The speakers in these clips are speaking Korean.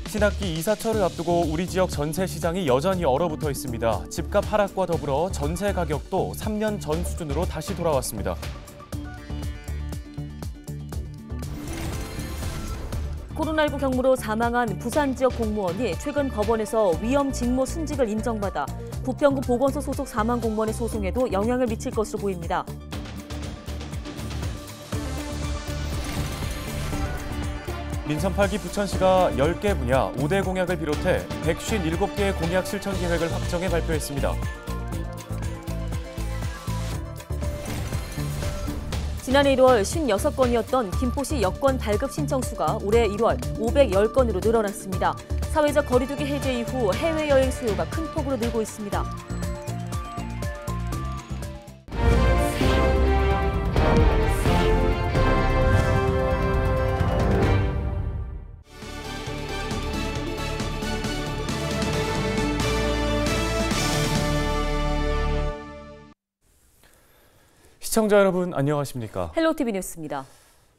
신학기 이사철을 앞두고 우리 지역 전세 시장이 여전히 얼어붙어 있습니다. 집값 하락과 더불어 전세 가격도 3년 전 수준으로 다시 돌아왔습니다. 코로나19 경무로 사망한 부산 지역 공무원이 최근 법원에서 위험 직무 순직을 인정받아 부평구 보건소 소속 사망 공무원의 소송에도 영향을 미칠 것으로 보입니다. 민선 8기 부천시가 10개 분야 5대 공약을 비롯해 157개의 공약 실천 계획을 확정해 발표했습니다. 지난해 1월 56건이었던 김포시 여권 발급 신청 수가 올해 1월 510건으로 늘어났습니다. 사회적 거리두기 해제 이후 해외여행 수요가 큰 폭으로 늘고 있습니다. 시청자 여러분 안녕하십니까? 헬로티비 뉴스입니다.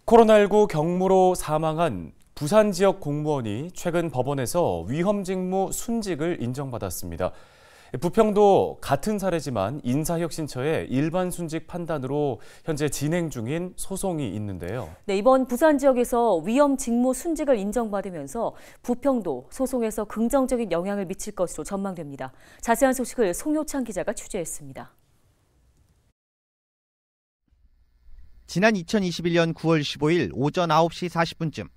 코로나19 경무로 사망한 부산 지역 공무원이 최근 법원에서 위험직무 순직을 인정받았습니다. 부평도 같은 사례지만 인사혁신처의 일반 순직 판단으로 현재 진행 중인 소송이 있는데요. 네, 이번 부산 지역에서 위험직무 순직을 인정받으면서 부평도 소송에서 긍정적인 영향을 미칠 것으로 전망됩니다. 자세한 소식을 송효창 기자가 취재했습니다. 지난 2021년 9월 15일 오전 9시 40분쯤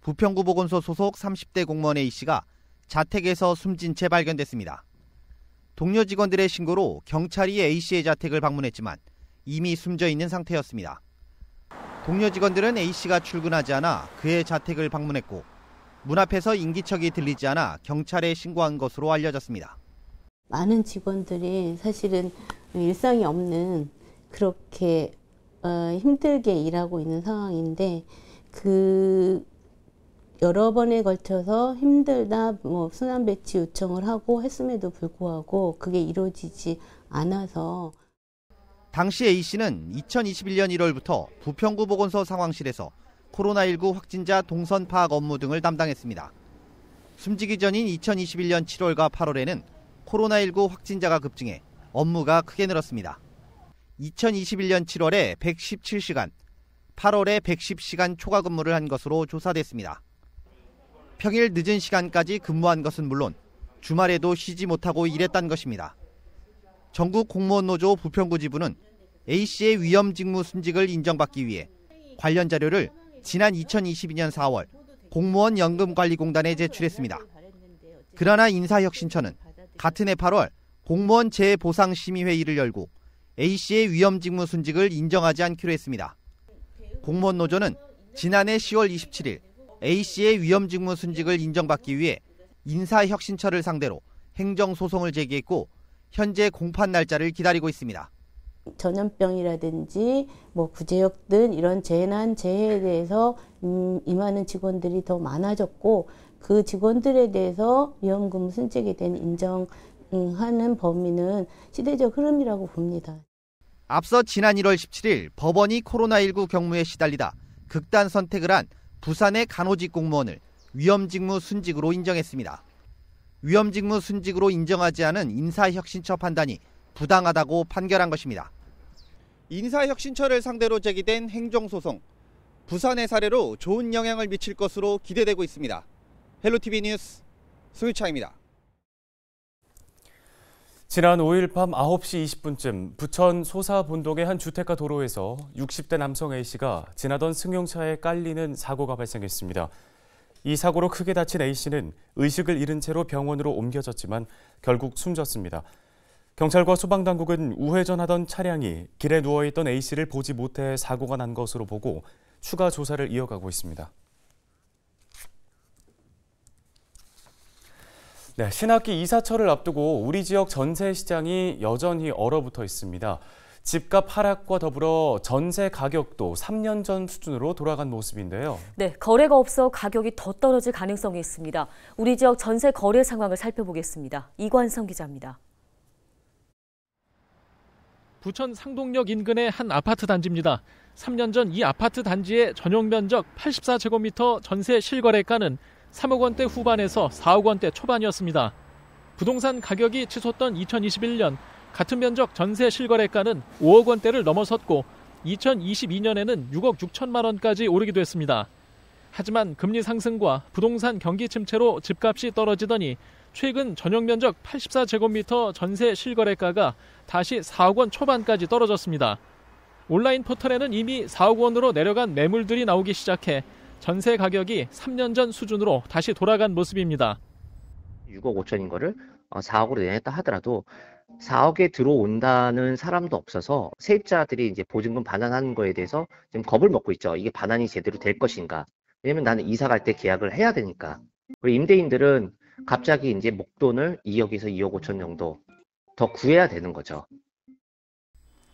부평구 보건소 소속 30대 공무원 A씨가 자택에서 숨진 채 발견됐습니다. 동료 직원들의 신고로 경찰이 A씨의 자택을 방문했지만 이미 숨져 있는 상태였습니다. 동료 직원들은 A씨가 출근하지 않아 그의 자택을 방문했고 문 앞에서 인기척이 들리지 않아 경찰에 신고한 것으로 알려졌습니다. 많은 직원들이 사실은 일상이 없는 그렇게 힘들게 일하고 있는 상황인데 여러 번에 걸쳐서 힘들다 순환 배치 요청을 하고 했음에도 불구하고 그게 이루어지지 않아서 당시 A씨는 2021년 1월부터 부평구 보건소 상황실에서 코로나19 확진자 동선 파악 업무 등을 담당했습니다. 숨지기 전인 2021년 7월과 8월에는 코로나19 확진자가 급증해 업무가 크게 늘었습니다. 2021년 7월에 117시간, 8월에 110시간 초과 근무를 한 것으로 조사됐습니다. 평일 늦은 시간까지 근무한 것은 물론 주말에도 쉬지 못하고 일했다는 것입니다. 전국 공무원 노조 부평구 지부는 A씨의 위험 직무 순직을 인정받기 위해 관련 자료를 지난 2022년 4월 공무원 연금관리공단에 제출했습니다. 그러나 인사혁신처는 같은 해 8월 공무원 재보상심의회의를 열고 A씨의 위험 직무 순직을 인정하지 않기로 했습니다. 공무원 노조는 지난해 10월 27일 A씨의 위험 직무 순직을 인정받기 위해 인사혁신처를 상대로 행정소송을 제기했고 현재 공판 날짜를 기다리고 있습니다. 전염병이라든지 구제역 등 이런 재해에 대해서 임하는 직원들이 더 많아졌고 그 직원들에 대해서 위험근무 순직에 대한 인정하는 범위는 시대적 흐름이라고 봅니다. 앞서 지난 1월 17일 법원이 코로나19 경무에 시달리다 극단 선택을 한 부산의 간호직 공무원을 위험직무 순직으로 인정했습니다. 위험직무 순직으로 인정하지 않은 인사혁신처 판단이 부당하다고 판결한 것입니다. 인사혁신처를 상대로 제기된 행정소송, 부산의 사례로 좋은 영향을 미칠 것으로 기대되고 있습니다. 헬로티비 뉴스 송유창입니다. 지난 5일 밤 9시 20분쯤 부천 소사본동의 한 주택가 도로에서 60대 남성 A씨가 지나던 승용차에 깔리는 사고가 발생했습니다. 이 사고로 크게 다친 A씨는 의식을 잃은 채로 병원으로 옮겨졌지만 결국 숨졌습니다. 경찰과 소방당국은 우회전하던 차량이 길에 누워있던 A씨를 보지 못해 사고가 난 것으로 보고 추가 조사를 이어가고 있습니다. 네, 신학기 이사철을 앞두고 우리 지역 전세 시장이 여전히 얼어붙어 있습니다. 집값 하락과 더불어 전세 가격도 3년 전 수준으로 돌아간 모습인데요. 네, 거래가 없어 가격이 더 떨어질 가능성이 있습니다. 우리 지역 전세 거래 상황을 살펴보겠습니다. 이관성 기자입니다. 부천 상동역 인근의 한 아파트 단지입니다. 3년 전 이 아파트 단지의 전용 면적 84제곱미터 전세 실거래가는 3억 원대 후반에서 4억 원대 초반이었습니다. 부동산 가격이 치솟던 2021년 같은 면적 전세 실거래가는 5억 원대를 넘어섰고 2022년에는 6억 6천만 원까지 오르기도 했습니다. 하지만 금리 상승과 부동산 경기 침체로 집값이 떨어지더니 최근 전용 면적 84제곱미터 전세 실거래가가 다시 4억 원 초반까지 떨어졌습니다. 온라인 포털에는 이미 4억 원으로 내려간 매물들이 나오기 시작해 전세 가격이 3년 전 수준으로 다시 돌아간 모습입니다. 6억 5천인 거를 4억으로 내냈다 하더라도 4억에 들어온다는 사람도 없어서 세입자들이 이제 보증금 반환하는 거에 대해서 지금 겁을 먹고 있죠. 이게 반환이 제대로 될 것인가. 왜냐면 나는 이사 갈 때 계약을 해야 되니까. 그리고 임대인들은 갑자기 이제 목돈을 2억에서 2억 5천 정도 더 구해야 되는 거죠.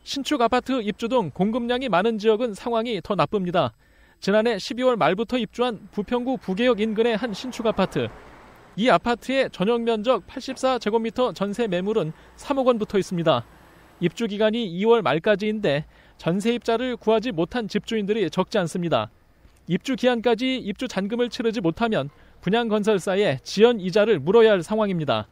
신축 아파트 입주 등 공급량이 많은 지역은 상황이 더 나쁩니다. 지난해 12월 말부터 입주한 부평구 부계역 인근의 한 신축 아파트. 이 아파트의 전용 면적 84제곱미터 전세 매물은 3억 원 붙어 있습니다. 입주 기간이 2월 말까지인데 전세입자를 구하지 못한 집주인들이 적지 않습니다. 입주 기한까지 입주 잔금을 치르지 못하면 분양건설사에 지연 이자를 물어야 할 상황입니다.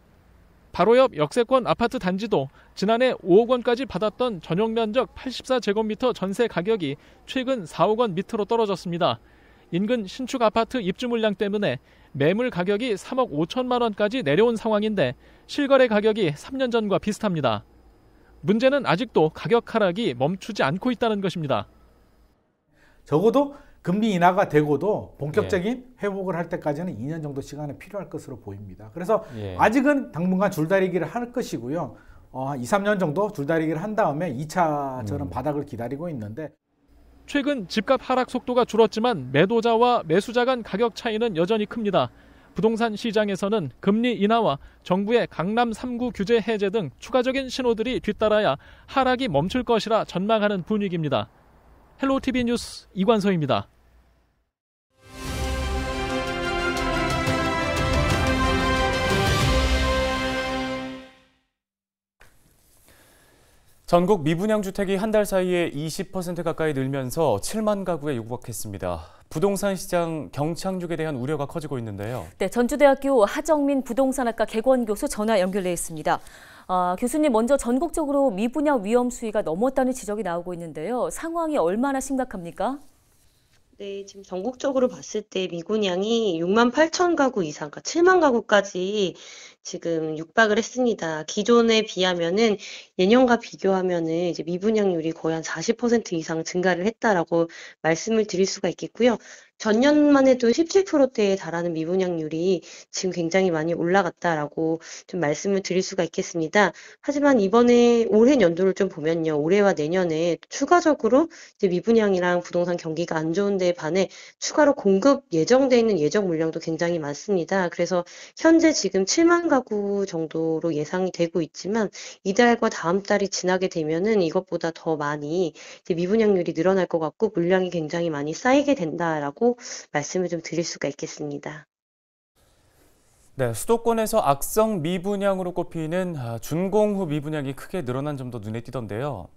바로 옆 역세권 아파트 단지도 지난해 5억 원까지 받았던 전용 면적 84제곱미터 전세 가격이 최근 4억 원 밑으로 떨어졌습니다. 인근 신축 아파트 입주 물량 때문에 매물 가격이 3억 5천만 원까지 내려온 상황인데 실거래 가격이 3년 전과 비슷합니다. 문제는 아직도 가격 하락이 멈추지 않고 있다는 것입니다. 적어도 금리 인하가 되고도 본격적인 회복을 할 때까지는 2년 정도 시간이 필요할 것으로 보입니다. 그래서 아직은 당분간 줄다리기를 할 것이고요. 2, 3년 정도 줄다리기를 한 다음에 2차처럼 바닥을 기다리고 있는데 최근 집값 하락 속도가 줄었지만 매도자와 매수자 간 가격 차이는 여전히 큽니다. 부동산 시장에서는 금리 인하와 정부의 강남 3구 규제 해제 등 추가적인 신호들이 뒤따라야 하락이 멈출 것이라 전망하는 분위기입니다. 헬로티비 뉴스 이관서입니다. 전국 미분양 주택이 한 달 사이에 20% 가까이 늘면서 7만 가구에 육박했습니다. 부동산 시장 경착륙에 대한 우려가 커지고 있는데요. 네, 전주대학교 하정민 부동산학과 객원 교수 전화 연결돼 있습니다. 교수님, 먼저 전국적으로 미분양 위험 수위가 넘었다는 지적이 나오고 있는데요. 상황이 얼마나 심각합니까? 네, 지금 전국적으로 봤을 때 미분양이 6만 8천 가구 이상, 그러니까 7만 가구까지 지금 육박을 했습니다. 기존에 비하면은 예년과 비교하면은 이제 미분양률이 거의 한 40% 이상 증가를 했다라고 말씀을 드릴 수가 있겠고요. 전년만 해도 17%대에 달하는 미분양률이 지금 굉장히 많이 올라갔다라고 좀 말씀을 드릴 수가 있겠습니다. 하지만 이번에 올해 연도를 좀 보면요. 올해와 내년에 추가적으로 이제 미분양이랑 부동산 경기가 안 좋은 데에 반해 추가로 공급 예정돼 있는 예정 물량도 굉장히 많습니다. 그래서 현재 지금 7만 가구 정도로 예상이 되고 있지만 이달과 다음 달이 지나게 되면은 이것보다 더 많이 이제 미분양률이 늘어날 것 같고 물량이 굉장히 많이 쌓이게 된다라고 말씀을 좀 드릴 수가 있겠습니다. 네, 수도권에서 악성 미분양으로 꼽히는 준공후 미분양이 크게 늘어난 점도 눈에 띄던데요.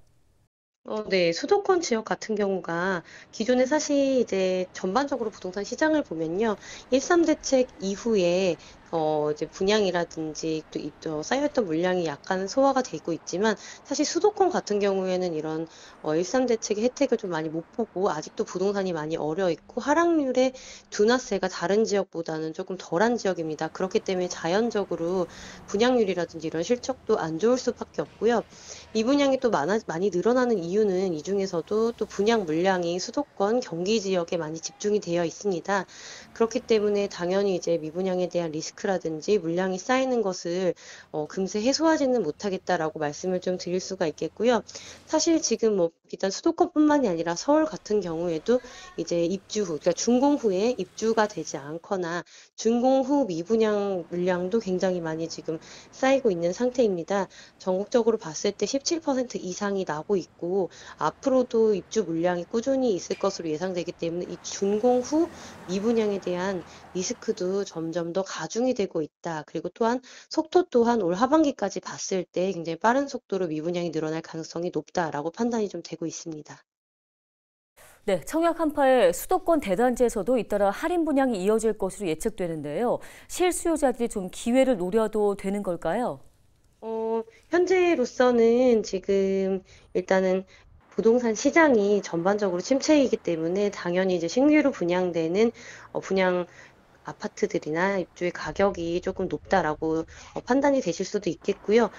네, 수도권 지역 같은 경우가 기존에 사실 이제 전반적으로 부동산 시장을 보면요. 13 대책 이후에 이제 분양이라든지 또 쌓여있던 물량이 약간 소화가 되고 있지만 사실 수도권 같은 경우에는 이런 13 대책의 혜택을 좀 많이 못 보고 아직도 부동산이 많이 어려 있고 하락률의 둔화세가 다른 지역보다는 조금 덜한 지역입니다. 그렇기 때문에 자연적으로 분양률이라든지 이런 실적도 안 좋을 수밖에 없고요. 미분양이 또 많이 늘어나는 이유는 이 중에서도 또 분양 물량이 수도권 경기 지역에 많이 집중이 되어 있습니다. 그렇기 때문에 당연히 이제 미분양에 대한 리스크라든지 물량이 쌓이는 것을 금세 해소하지는 못하겠다라고 말씀을 좀 드릴 수가 있겠고요. 사실 지금 뭐 일단 수도권뿐만이 아니라 서울 같은 경우에도 이제 입주 후, 그러니까 준공 후에 입주가 되지 않거나 준공 후 미분양 물량도 굉장히 많이 지금 쌓이고 있는 상태입니다. 전국적으로 봤을 때 17% 이상이 나고 있고 앞으로도 입주 물량이 꾸준히 있을 것으로 예상되기 때문에 이 준공 후 미분양에 대한 리스크도 점점 더 가중이 되고 있다. 그리고 또한 속도 또한 올 하반기까지 봤을 때 굉장히 빠른 속도로 미분양이 늘어날 가능성이 높다라고 판단이 좀 되고 있습니다. 네, 청약 한파에 수도권 대단지에서도 잇따라 할인 분양이 이어질 것으로 예측되는데요. 실수요자들이 좀 기회를 노려도 되는 걸까요? 현재로서는 지금 일단은 부동산 시장이 전반적으로 침체이기 때문에 당연히 이제 신규로 분양되는 분양 아파트들이나 입주의 가격이 조금 높다라고 판단이 되실 수도 있겠고요.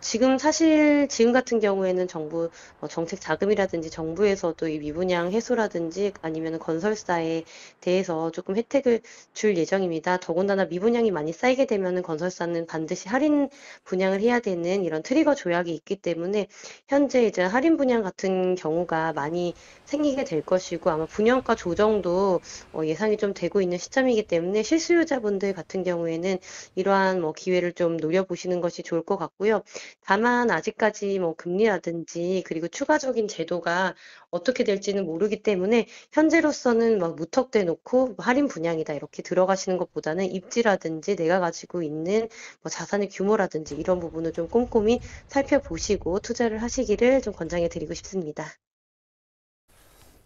지금 같은 경우에는 정부 정책 자금이라든지 정부에서도 이 미분양 해소라든지 아니면 건설사에 대해서 조금 혜택을 줄 예정입니다. 더군다나 미분양이 많이 쌓이게 되면은 건설사는 반드시 할인 분양을 해야 되는 이런 트리거 조약이 있기 때문에 현재 이제 할인 분양 같은 경우가 많이 생기게 될 것이고 아마 분양가 조정도 예상이 좀 되고 있는 시점이기 때문에 실수요자분들 같은 경우에는 이러한 기회를 좀 노려보시는 것이 좋을 것 같고요. 다만 아직까지 금리라든지 그리고 추가적인 제도가 어떻게 될지는 모르기 때문에 현재로서는 무턱대 놓고 할인 분양이다 이렇게 들어가시는 것보다는 입지라든지 내가 가지고 있는 자산의 규모라든지 이런 부분을 좀 꼼꼼히 살펴보시고 투자를 하시기를 좀 권장해 드리고 싶습니다.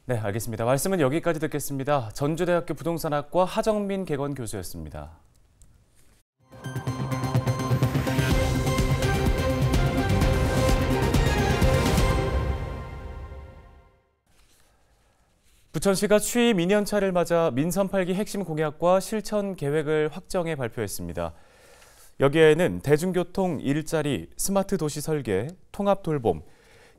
네, 알겠습니다. 말씀은 여기까지 듣겠습니다. 전주대학교 부동산학과 하정민 개건 교수였습니다. 부천시가 취임 2년차를 맞아 민선 8기 핵심 공약과 실천 계획을 확정해 발표했습니다. 여기에는 대중교통, 일자리, 스마트 도시 설계, 통합 돌봄,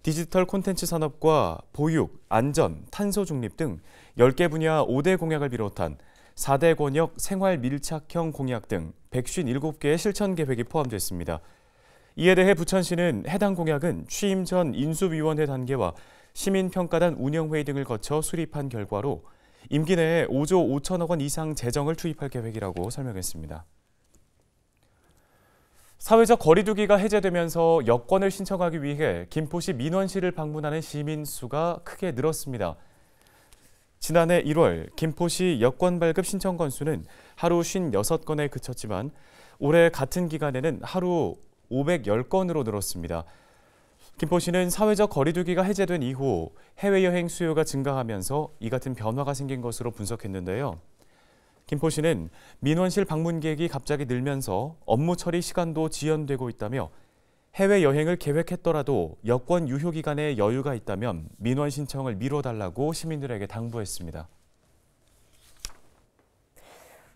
디지털 콘텐츠 산업과 보육, 안전, 탄소 중립 등 10개 분야 5대 공약을 비롯한 4대 권역 생활 밀착형 공약 등 157개의 실천 계획이 포함됐습니다. 이에 대해 부천시는 해당 공약은 취임 전 인수위원회 단계와 시민평가단 운영회의 등을 거쳐 수립한 결과로 임기 내에 5조 5천억 원 이상 재정을 투입할 계획이라고 설명했습니다. 사회적 거리두기가 해제되면서 여권을 신청하기 위해 김포시 민원실을 방문하는 시민 수가 크게 늘었습니다. 지난해 1월 김포시 여권 발급 신청 건수는 하루 56건에 그쳤지만 올해 같은 기간에는 하루 510건으로 늘었습니다. 김포시는 사회적 거리두기가 해제된 이후 해외여행 수요가 증가하면서 이 같은 변화가 생긴 것으로 분석했는데요. 김포시는 민원실 방문객이 갑자기 늘면서 업무 처리 시간도 지연되고 있다며 해외여행을 계획했더라도 여권 유효 기간에 여유가 있다면 민원 신청을 미뤄달라고 시민들에게 당부했습니다.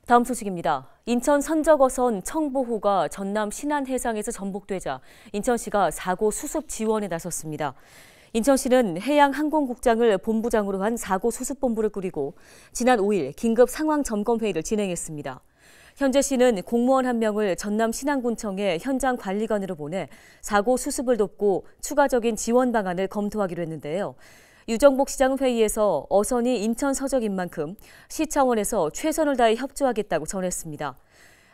다음 소식입니다. 인천 선적어선 청보호가 전남 신안해상에서 전복되자 인천시가 사고 수습 지원에 나섰습니다. 인천시는 해양항공국장을 본부장으로 한 사고 수습본부를 꾸리고 지난 5일 긴급 상황 점검 회의를 진행했습니다. 현재 시는 공무원 1명을 전남 신안군청에 현장 관리관으로 보내 사고 수습을 돕고 추가적인 지원 방안을 검토하기로 했는데요. 유정복 시장은 회의에서 어선이 인천 서적인 만큼 시 차원에서 최선을 다해 협조하겠다고 전했습니다.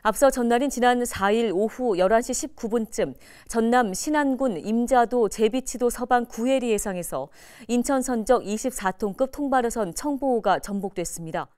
앞서 전날인 지난 4일 오후 11시 19분쯤 전남 신안군 임자도 제비치도 서방 구해리 해상에서 인천 선적 24톤급 통발어선 청보호가 전복됐습니다.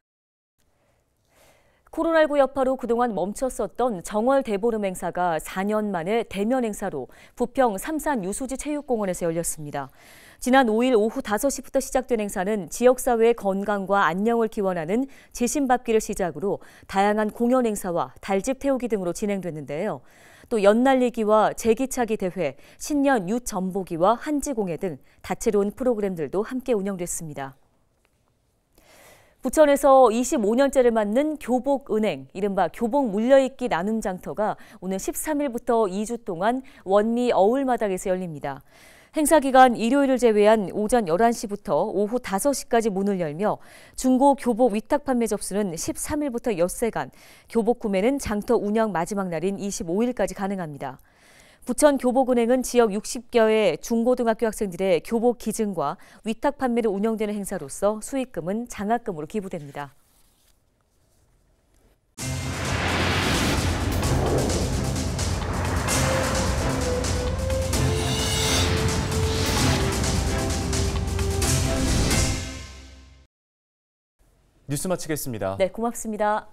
코로나19 여파로 그동안 멈췄었던 정월 대보름 행사가 4년 만에 대면 행사로 부평 삼산 유수지 체육공원에서 열렸습니다. 지난 5일 오후 5시부터 시작된 행사는 지역사회의 건강과 안녕을 기원하는 제신밥기를 시작으로 다양한 공연 행사와 달집 태우기 등으로 진행됐는데요. 또 연날리기와 제기차기 대회, 신년 유전보기와 한지공예 등 다채로운 프로그램들도 함께 운영됐습니다. 부천에서 25년째를 맞는 교복은행, 이른바 교복 물려입기 나눔 장터가 오늘 13일부터 2주 동안 원미 어울마당에서 열립니다. 행사 기간 일요일을 제외한 오전 11시부터 오후 5시까지 문을 열며 중고 교복 위탁 판매 접수는 13일부터 엿새간, 교복 구매는 장터 운영 마지막 날인 25일까지 가능합니다. 부천 교복은행은 지역 60여의 중고등학교 학생들의 교복 기증과 위탁 판매로 운영되는 행사로서 수익금은 장학금으로 기부됩니다. 뉴스 마치겠습니다. 네, 고맙습니다.